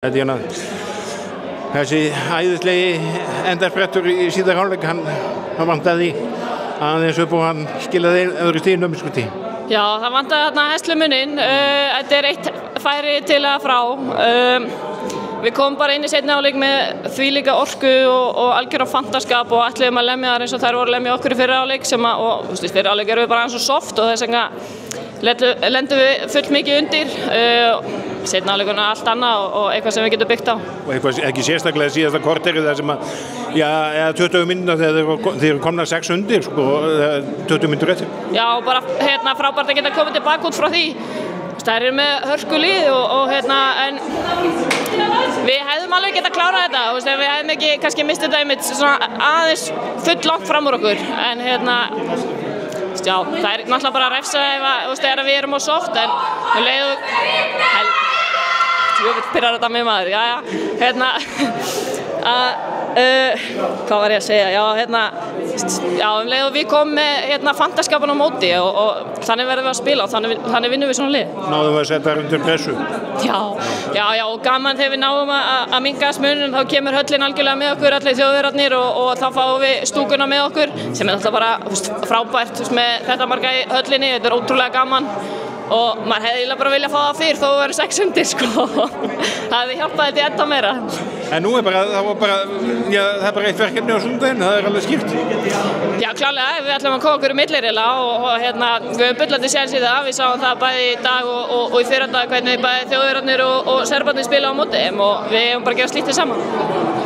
Þessi æðislegi endarsprettur í síðari hálfleik, hann vantaði aðeins upp og hann skilaði öðru stiginu stíð. Já, það vantaði þarna hestlumuninn. Þetta eitt færi til að frá. Við komum bara inn í seinni hálfleik með þvílíka orku og algjöran fantaskap og ætluðum að lemja þar eins og þær voru að lemja okkur í fyrri hálfleik og fyrri hálfleik erum við bara eins og soft og þess vegna lendum við full mikið undir. Seinni hálfleikurinn allt annað og eitthvað sem við getum byggt á. Og eitthvað ekki sérstaklega síðasta korterið þar sem að, 20 mínútur þegar þeir eru komna 6 undir, 20 mínútur eftir. Já, bara frábært að geta komið tilbaka út frá því. Það eru með hörkulið en við hefðum alveg getað klárað þetta, við hefðum ekki kannski mistið dæmið svona aðeins full langt fram úr okkur, en já, það er náttúrulega bara að refsa ef við erum á soft, en við leiðum pirrar þetta með maður, hvað var ég að segja, leiðum við komum með fantaskapan á móti og þannig verðum við að spila og þannig vinnum við svona lið. Náðum við að setja undir pressu? Já, og gaman þegar við náum að minnka smunum, þá kemur höllin algjörlega með okkur, allir þjóðverðarnir og þá fáum við stúkuna með okkur, sem náttúrulega bara frábært með þetta marga í höllinni, þetta ótrúlega gaman. Og maður hefði eiginlega bara viljað fá það fyrr þó að vera 6 undir, Það hefði hjálpað þetta í enda meira. En nú það er bara eitt verkefni á sundaginn, það er alveg skýrt. Já, klárlega, við ætlum að koma okkur í milliriðla og við höfum bullandi séns í það. Við sáum það bæði í dag og í fyrradag hvernig bæði þjóðverðarnir og serbarnir spila á móti þeim og við höfum bara að gera slítið saman.